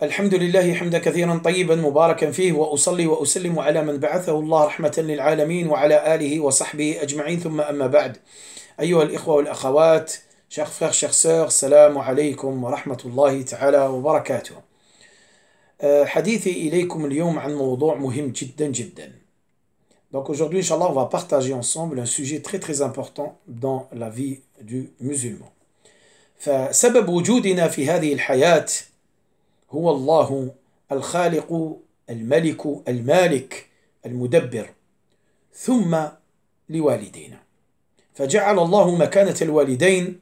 الحمد لله حمدا كثيرا طيبا مباركا فيه وأصلي وأسلم على من بعثه الله رحمة للعالمين وعلى آله وصحبه أجمعين ثم أما بعد أيها الإخوة والأخوات chers frères, chers sœurs, salam alaikum wa rahmatullahi ta'ala wa barakatuh. حديثي إليكم اليوم عن موضوع مهم جدا جدا. Donc aujourd'hui, Inch'Allah, on va partager ensemble un sujet très très important dans la vie du musulman. فسبب وجودنا في هذه الحياة هو الله الخالق الملك المالك المدبر ثم لوالدينا فجعل الله مكانة الوالدين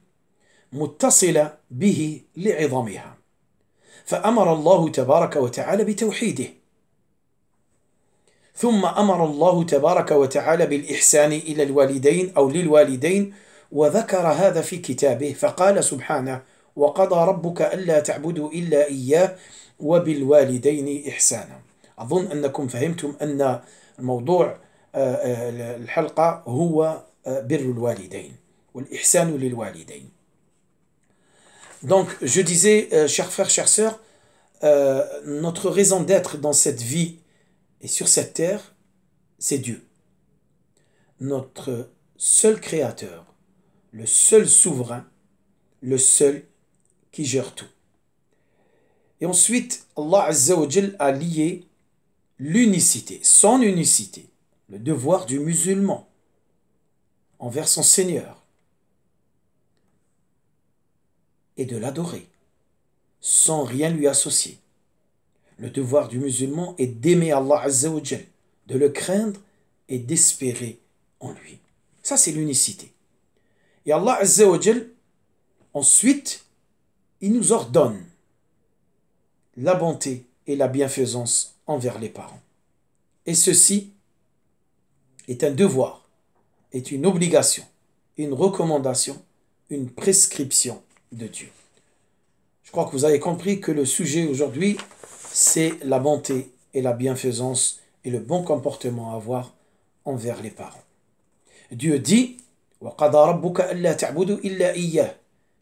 متصلة به لعظمها فأمر الله تبارك وتعالى بتوحيده ثم أمر الله تبارك وتعالى بالإحسان إلى الوالدين أو للوالدين وذكر هذا في كتابه فقال سبحانه وقضى ربك ألا تعبدوا إلا إياه وبالوالدين إحسانا. أظن أنكم فهمتم أن الموضوع الحلقة هو بر الوالدين والإحسان للوالدين. Donc je disais, chers frères, chères sœurs, notre raison d'être dans cette vie et sur cette terre, c'est Dieu. Notre seul créateur, le seul souverain, le seul qui gère tout. Et ensuite, Allah Azza wa Jal a lié l'unicité, son unicité, le devoir du musulman envers son Seigneur et de l'adorer sans rien lui associer. Le devoir du musulman est d'aimer Allah Azza wa Jal, de le craindre et d'espérer en lui. Ça, c'est l'unicité. Et Allah Azza wa Jal, ensuite, il nous ordonne la bonté et la bienfaisance envers les parents. Et ceci est un devoir, est une obligation, une recommandation, une prescription de Dieu. Je crois que vous avez compris que le sujet aujourd'hui, c'est la bonté et la bienfaisance et le bon comportement à avoir envers les parents. Dieu dit وَقَضَى رَبُّكَ أَلَّا تَعْبُدُوا إِلَّا إِيَّهُ.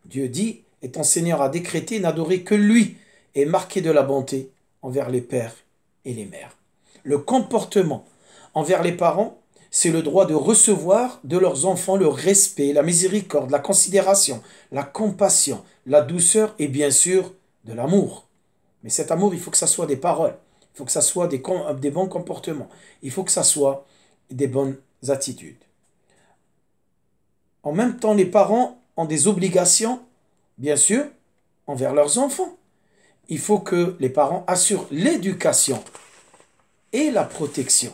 Dieu dit, et ton Seigneur a décrété n'adorer que lui et marquer de la bonté envers les pères et les mères. Le comportement envers les parents, c'est le droit de recevoir de leurs enfants le respect, la miséricorde, la considération, la compassion, la douceur et bien sûr de l'amour. Mais cet amour, il faut que ça soit des paroles, il faut que ça soit des bons comportements, il faut que ça soit des bonnes attitudes. En même temps, les parents ont des obligations, bien sûr, envers leurs enfants. Il faut que les parents assurent l'éducation et la protection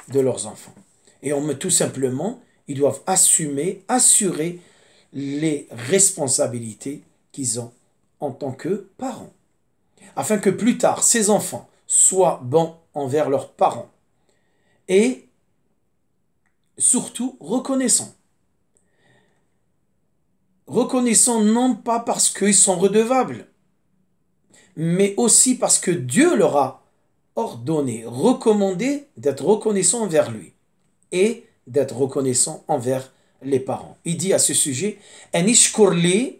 de leurs enfants. Et tout simplement, ils doivent assurer les responsabilités qu'ils ont en tant que parents. Afin que plus tard, ces enfants soient bons envers leurs parents et surtout reconnaissants. Reconnaissants non pas parce qu'ils sont redevables, mais aussi parce que Dieu leur a ordonné, recommandé d'être reconnaissants envers lui et d'être reconnaissants envers les parents. Il dit à ce sujet Anishkur li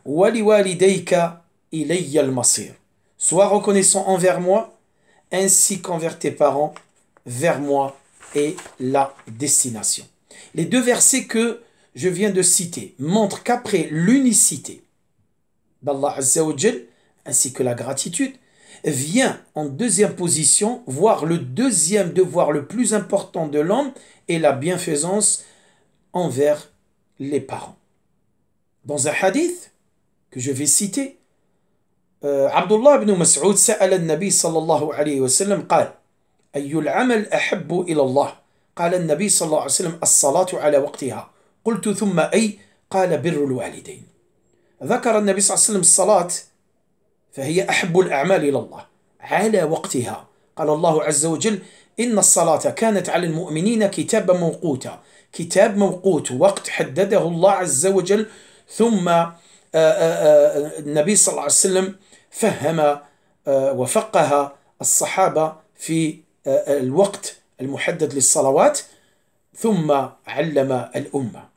wa liwalidayka ilayya al-masir. Sois reconnaissant envers moi ainsi qu'envers tes parents, vers moi est la destination. Les deux versets que je viens de citer montrent qu'après l'unicité d'Allah Azza wa Jal ainsi que la gratitude, vient en deuxième position, voire le deuxième devoir le plus important de l'homme est la bienfaisance envers les parents. Dans un hadith que je vais citer, Abdullah ibn Mas'ud سأل النبي صلى الله عليه وسلم قال أي العمل أحب إلى الله قال النبي صلى الله عليه وسلم الصلاة على وقتها قلت ثم أي قال بر الوالدين ذكر النبي صلى الله عليه وسلم الصلاة فهي أحب الأعمال إلى الله على وقتها قال الله عز وجل إن الصلاة كانت على المؤمنين كتابا موقوتا كتاب موقوت وقت حدده الله عز وجل ثم النبي صلى الله عليه وسلم فهم وفقه الصحابة في الوقت المحدد للصلوات ثم علم الأمة.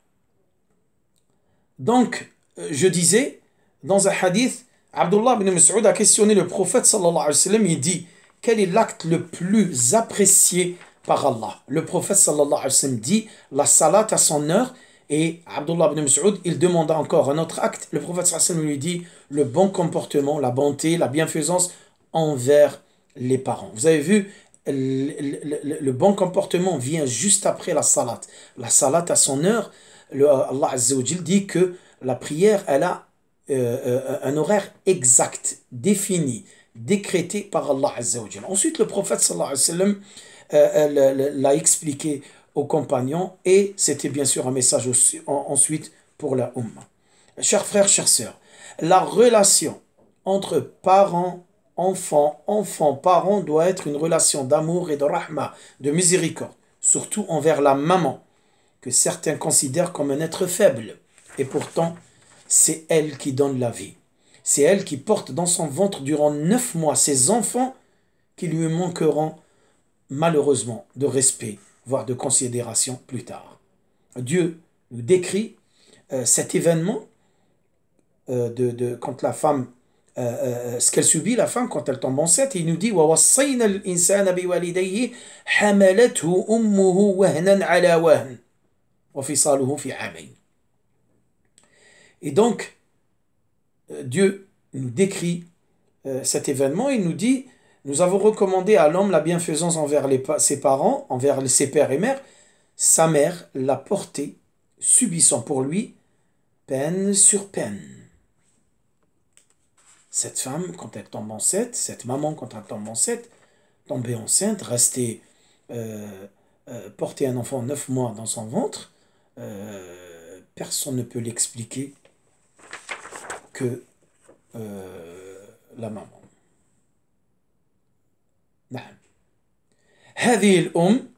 Donc, je disais, dans un hadith, Abdullah ibn Mas'ud a questionné le prophète sallallahu alayhi wa sallam, il dit, quel est l'acte le plus apprécié par Allah? Le prophète sallallahu alayhi wa sallam dit, la salat à son heure, et Abdullah ibn Mas'ud, il demanda encore un autre acte, le prophète sallallahu alayhi wa sallam lui dit, le bon comportement, la bonté, la bienfaisance envers les parents. Vous avez vu, le bon comportement vient juste après la salat. La salat à son heure, Allah Azza wa Jal dit que la prière, elle a un horaire exact, défini, décrété par Allah Azza wa Jal. Ensuite, le prophète sallallahu alayhi wa sallam l'a expliqué aux compagnons et c'était bien sûr un message aussi, ensuite pour la Ummah. Chers frères, chères sœurs, la relation entre parents, enfants, parents doit être une relation d'amour et de rahma, de miséricorde, surtout envers la maman, que certains considèrent comme un être faible. Et pourtant, c'est elle qui donne la vie. C'est elle qui porte dans son ventre durant 9 mois ses enfants qui lui manqueront malheureusement de respect, voire de considération plus tard. Dieu nous décrit cet événement quand la femme, ce qu'elle subit, la femme, quand elle tombe enceinte, il nous dit وَوَصَّيْنَا الْإِنسَانَ بِوَالِدَيْهِ حَمَلَتْهُ أُمُّهُ وَهْنًا عَلَى وَهْنٍ وَفِصَالُهُ فِي عَامَيْنِ. Et donc, Dieu nous décrit cet événement, il nous dit, nous avons recommandé à l'homme la bienfaisance envers ses parents, envers ses pères et mères. Sa mère l'a porté, subissant pour lui peine sur peine. Cette femme, quand elle tombe enceinte, cette maman, quand elle tombe enceinte, tomber enceinte, rester, porter un enfant 9 mois dans son ventre, personne ne peut l'expliquer que la maman. نعم. هذه الأم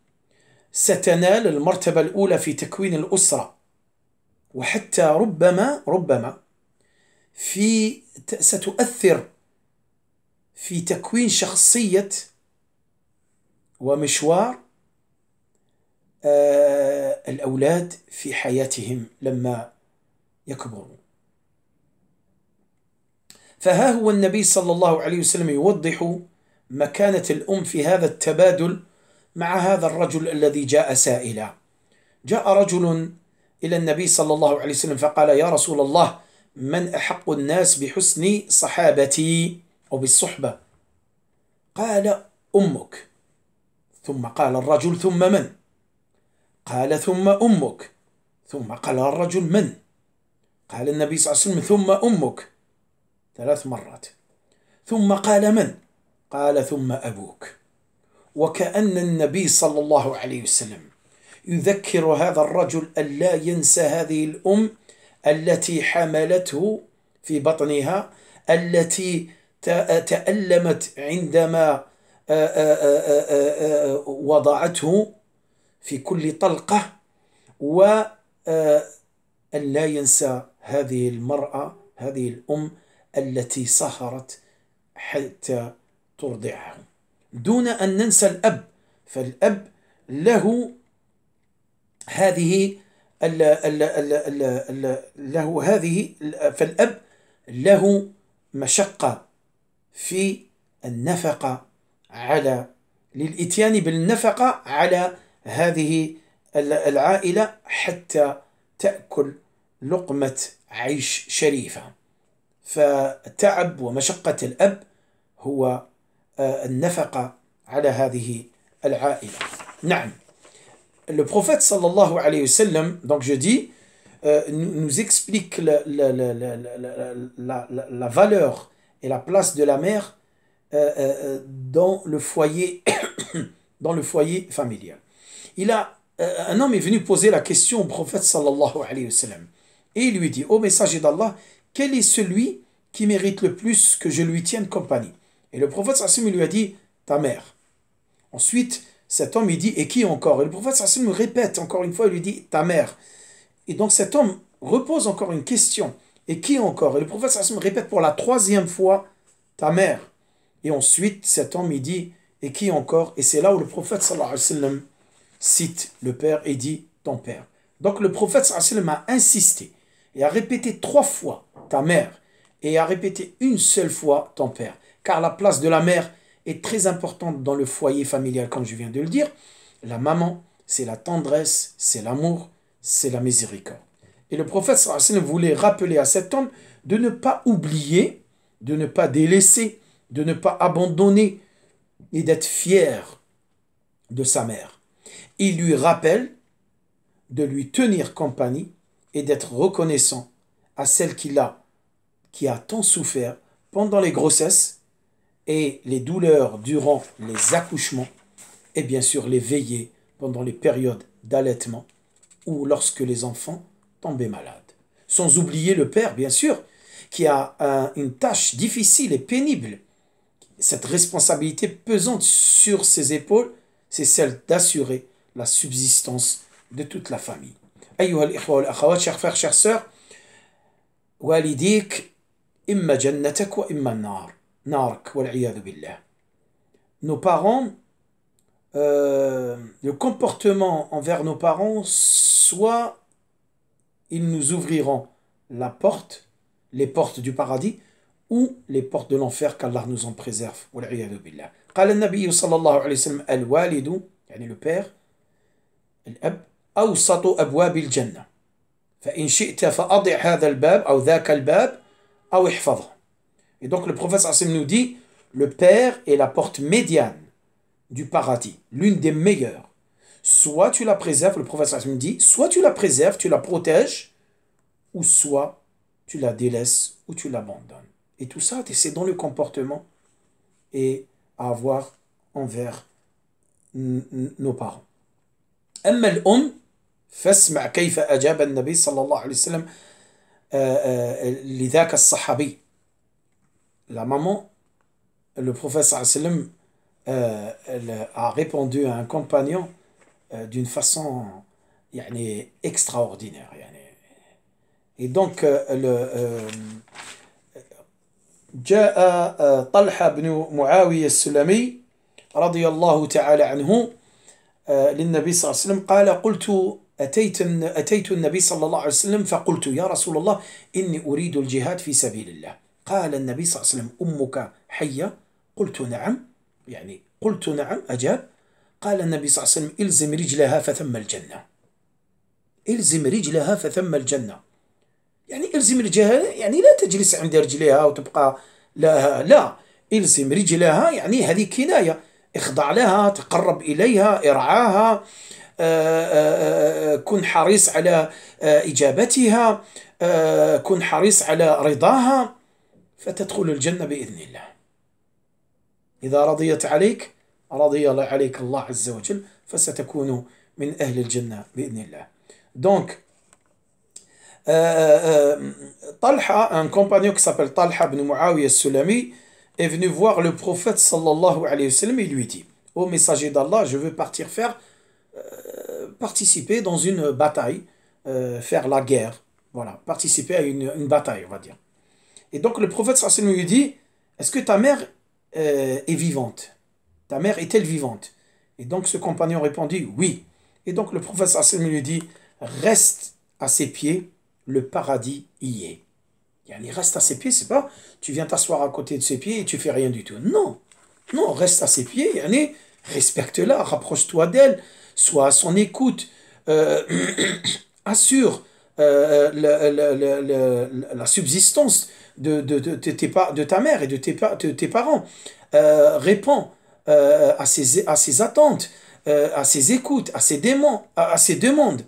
ستنال المرتبة الأولى في تكوين الأسرة وحتى ربما ستؤثر في تكوين شخصية ومشوار الأولاد في حياتهم لما يكبرون. فها هو النبي صلى الله عليه وسلم يوضح مكانة الأم في هذا التبادل مع هذا الرجل الذي جاء سائلا. جاء رجل إلى النبي صلى الله عليه وسلم فقال يا رسول الله من أحق الناس بحسن صحابتي أو بالصحبة؟ قال أمك. ثم قال الرجل ثم من؟ قال ثم أمك. ثم قال الرجل من؟ قال النبي صلى الله عليه وسلم ثم أمك 3 مرات. ثم قال من؟ قال ثم أبوك. وكأن النبي صلى الله عليه وسلم يذكر هذا الرجل أن لا ينسى هذه الأم التي حملته في بطنها، التي تألمت عندما وضعته في كل طلقة، وأن لا ينسى هذه المرأة، هذه الأم التي سهرت حتى ترضعه، دون أن ننسى الأب. فالأب له هذه فالأب له مشقة في النفقة للإتيان بالنفقة على هذه العائلة حتى تأكل لقمة عيش شريفة. فتعب ومشقة الأب هو النفقة على هذه العائلة. نعم. Le prophète sallallahu alayhi wa sallam, donc je dis, nous explique la valeur et la place de la mère dans le foyer, dans le foyer familial. Un homme est venu poser la question au prophète sallallahu alayhi wa sallam et il lui dit, ô messager d'Allah, quel est celui qui mérite le plus que je lui tienne compagnie? Et le prophète sallallahu alayhi wa sallam lui a dit, ta mère. Ensuite, cet homme, il dit, et qui encore? Et le prophète sallallahu alayhi wa sallam répète encore une fois, il lui dit, ta mère. Et donc cet homme repose encore une question, et qui encore? Et le prophète sallallahu alayhi wa sallam répète pour la 3e fois, ta mère. Et ensuite, cet homme, il dit, et qui encore? Et c'est là où le prophète sallallahu alayhi wa sallam cite le père et dit, ton père. Donc le prophète sallallahu alayhi wa sallam a insisté, et a répété 3 fois, ta mère. et à répéter une seule fois ton père. Car la place de la mère est très importante dans le foyer familial, comme je viens de le dire. La maman, c'est la tendresse, c'est l'amour, c'est la miséricorde. Et le prophète sallallahu alayhi wa sallam voulait rappeler à cet homme de ne pas oublier, de ne pas délaisser, de ne pas abandonner et d'être fier de sa mère. Il lui rappelle de lui tenir compagnie et d'être reconnaissant à celle qui a tant souffert pendant les grossesses et les douleurs durant les accouchements et bien sûr les veillées pendant les périodes d'allaitement ou lorsque les enfants tombaient malades. Sans oublier le père, bien sûr, qui a une tâche difficile et pénible. Cette responsabilité pesante sur ses épaules, c'est celle d'assurer la subsistance de toute la famille. Ayyuha al-ikhwa wal-akhawat, chers frères, chères sœurs, walidik imma jannatak wa imma narak wal-iyadu billah. Nos parents, le comportement envers nos parents, soit ils nous ouvriront la porte, les portes du paradis, ou les portes de l'enfer, qu'Allah nous en préserve. Wal-iyadu billah. قال النبي صلى الله عليه وسلم الوالد يعني le père الأب أوسط أبواب الجنة فإن شئت فأضع هذا الباب أو ذاك الباب أو احفظه. Et donc le prophète sallam nous dit le père est la porte médiane du paradis, l'une des meilleures. Soit tu la préserves, le prophète sallam dit, soit tu la préserves, tu la protèges, ou soit tu la délaisses ou tu l'abandonnes. Et tout ça, c'est dans le comportement et à avoir envers nos parents. أما الأم فاسمع كيف أجاب النبي صلى الله عليه وسلم لذاك الصحابي. La maman, le prophète sallallahu alayhi wa sallam a répondu à un compagnon d'une façon يعني extraordinaire. Et donc جاء طلحة بن معاوية السلمي رضي الله تعالى عنه للنبي صلى الله عليه وسلم قال قلت أتيت النبي صلى الله عليه وسلم فقلت يا رسول الله إني أريد الجهاد في سبيل الله. قال النبي صلى الله عليه وسلم أمك حية؟ قلت نعم، يعني قلت نعم أجاب. قال النبي صلى الله عليه وسلم إلزم رجلها فثم الجنة. إلزم رجلها فثم الجنة. يعني إلزم رجلها يعني لا تجلس عند رجلها وتبقى لا إلزم رجلها يعني هذه كناية، اخضع لها، تقرب إليها، ارعاها، كن حريص على إجابتها، كن حريص على رضاها، فتدخل الجنة بإذن الله. إذا رضيت عليك رضي عليك الله عز وجل فستكون من أهل الجنة بإذن الله. Donc Talha, un compagnon qui s'appelle Talha ibn Muawiyah al-Sulami, est venu voir le prophète sallallahu alayhi wa sallam et lui dit: Ô messager d'Allah, je veux partir participer dans une bataille, faire la guerre, voilà, participer à une bataille, on va dire. Et donc le prophète sallallahu alayhi wa sallam lui dit: est-ce que ta mère est vivante? Ta mère est-elle vivante? Et donc ce compagnon répondit: oui. Et donc le prophète sallallahu alayhi wa sallam lui dit: reste à ses pieds, le paradis y est. Il reste à ses pieds, c'est pas tu viens t'asseoir à côté de ses pieds et tu fais rien du tout. Non, non, reste à ses pieds, respecte-la, rapproche-toi d'elle, sois à son écoute, assure la subsistance de ta mère et de tes parents, réponds à ses attentes, à ses écoutes, à ses demandes.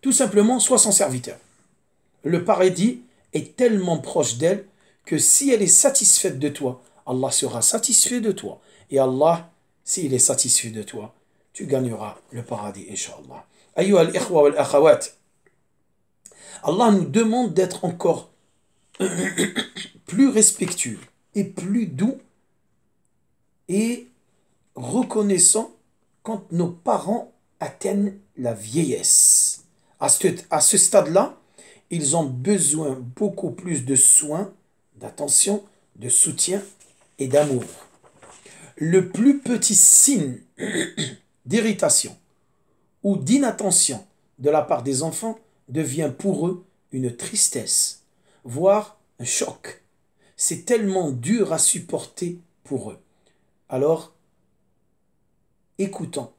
Tout simplement, sois son serviteur. Le paradis est tellement proche d'elle que si elle est satisfaite de toi, Allah sera satisfait de toi. Et Allah, s'il est satisfait de toi, tu gagneras le paradis, Inch'Allah. Ayyuha al-ikhwa wal-akhawat, Allah nous demande d'être encore plus respectueux et plus doux et reconnaissant quand nos parents atteignent la vieillesse. À ce stade-là, ils ont besoin beaucoup plus de soins, d'attention, de soutien et d'amour. Le plus petit signe d'irritation ou d'inattention de la part des enfants devient pour eux une tristesse, voire un choc. C'est tellement dur à supporter pour eux. Alors, écoutons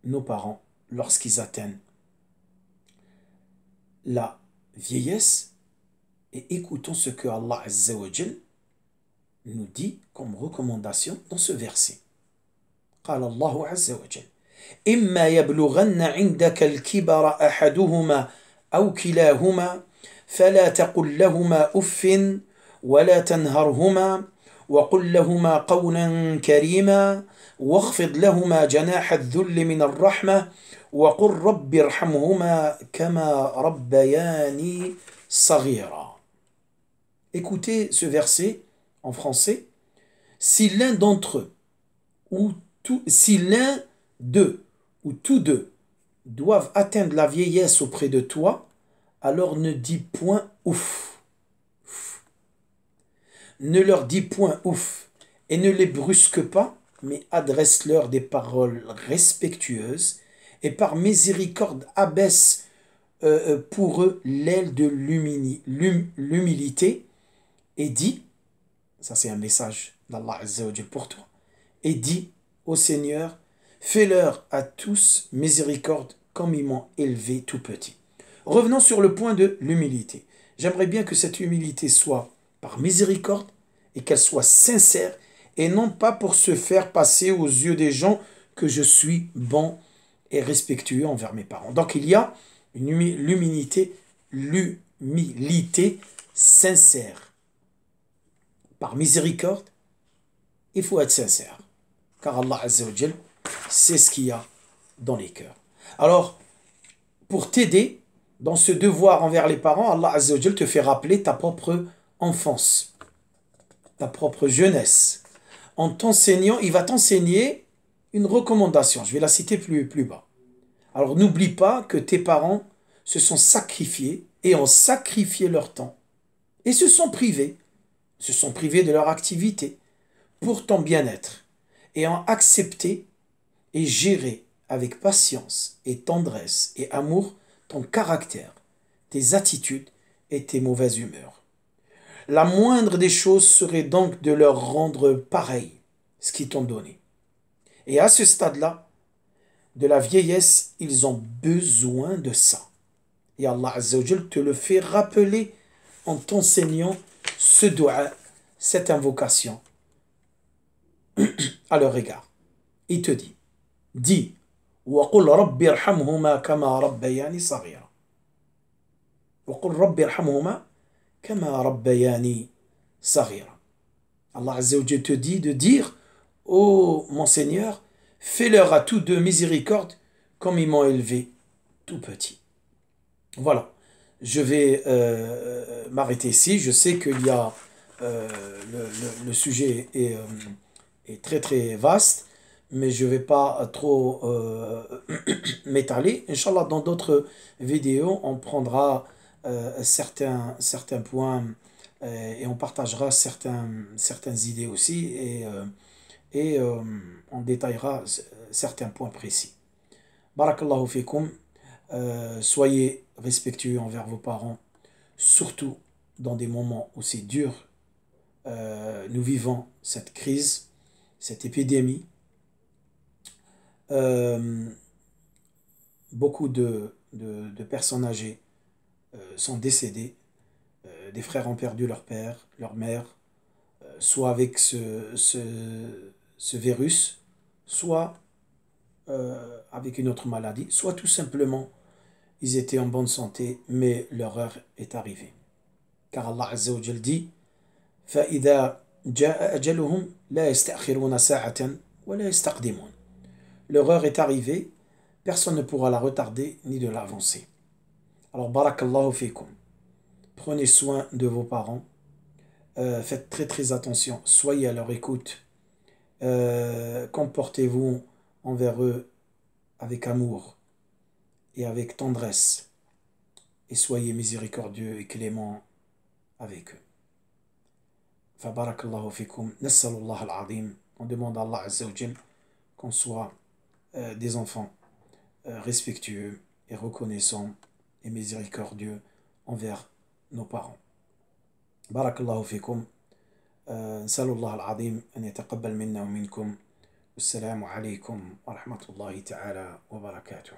nos parents lorsqu'ils atteignent la vieillesse et écoutons ce que Allah Azza wa Jal nous dit comme recommandation dans ce verset. قال الله عز وجل إما يبلغن عندك الكبر أحدهما أو كلاهما فلا تقل لهما أف ولا تنهرهما وقل لهما قولا كريما واخفض لهما جناح الذل من الرحمة وقل رب ارحمهما كما ربياني صغيرا. Écoutez ce verset en français. Si l'un d'entre eux si l'un d'eux ou tous deux doivent atteindre la vieillesse auprès de toi, alors ne dis point ouf. Ne leur dis point ouf et ne les brusque pas, mais adresse-leur des paroles respectueuses et par miséricorde abaisse pour eux l'aile de l'humilité et dis, ça c'est un message d'Allah Azza wa Jal pour toi, et dis au Seigneur, fais-leur à tous miséricorde comme ils m'ont élevé tout petit. Revenons sur le point de l'humilité. J'aimerais bien que cette humilité soit par miséricorde et qu'elle soit sincère et non pas pour se faire passer aux yeux des gens que je suis bon et respectueux envers mes parents. Donc il y a l'humilité sincère. Par miséricorde, il faut être sincère. Car Allah Azza wa Jal sait ce qu'il y a dans les cœurs. Alors, pour t'aider dans ce devoir envers les parents, Allah Azza wa Jal te fait rappeler ta propre enfance, ta propre jeunesse. En t'enseignant, il va t'enseigner une recommandation. Je vais la citer plus bas. Alors, n'oublie pas que tes parents se sont sacrifiés et ont sacrifié leur temps. Et se sont privés de leur activité pour ton bien-être. Et ont accepté et géré avec patience et tendresse et amour ton caractère, tes attitudes et tes mauvaises humeurs. La moindre des choses serait donc de leur rendre pareil ce qu'ils t'ont donné. Et à ce stade-là, de la vieillesse, ils ont besoin de ça. Et Allah Azza wa Jal te le fait rappeler en t'enseignant ce dua, cette invocation à leur égard. Il te dit, dis, وَقُلْ رَبِّ ارْحَمْهُمَا كَمَا رَبَّيَانِي صَغِيرًا. وَقُلْ رَبِّ ارْحَمْهُمَا كَمَا رَبَّيَانِي صَغِيرًا. Allah Azza wa Jal te dit de dire, ô mon Seigneur, fais-leur à tous deux miséricorde comme ils m'ont élevé tout petit. Voilà, je vais m'arrêter ici. Je sais qu'il y a le sujet est très très vaste, mais je ne vais pas trop m'étaler. Inch'Allah, dans d'autres vidéos, on prendra certains points et on partagera certaines idées aussi et on détaillera certains points précis. Barakallahu fikum. Soyez respectueux envers vos parents, surtout dans des moments aussi durs. Nous vivons cette crise, cette épidémie. Beaucoup de personnes âgées sont décédées. Des frères ont perdu leur père, leur mère, soit avec ce virus, soit avec une autre maladie, soit tout simplement ils étaient en bonne santé, mais leur heure est arrivée. Car Allah Azza wa Jal dit فَإِذَا جَاءَ أَجَلُهُمْ لَا يَسْتَأْخِرُونَ سَاعَةً وَلَا يَسْتَقْدِمُونَ. Leur heure est arrivée, personne ne pourra la retarder ni de l'avancer. Alors, barakallahu fikum. Prenez soin de vos parents. Faites très très attention. Soyez à leur écoute. Comportez-vous envers eux avec amour et avec tendresse. Et soyez miséricordieux et clément avec eux. Fabarakallahu fikum. Nassalullah al-azim. On demande à Allah Azza wa Jal qu'on soit des enfants respectueux et reconnaissants et miséricordieux envers nos parents. بارك الله فيكم. نسأل الله العظيم أن يتقبل منا ومنكم. والسلام عليكم ورحمة الله تعالى وبركاته.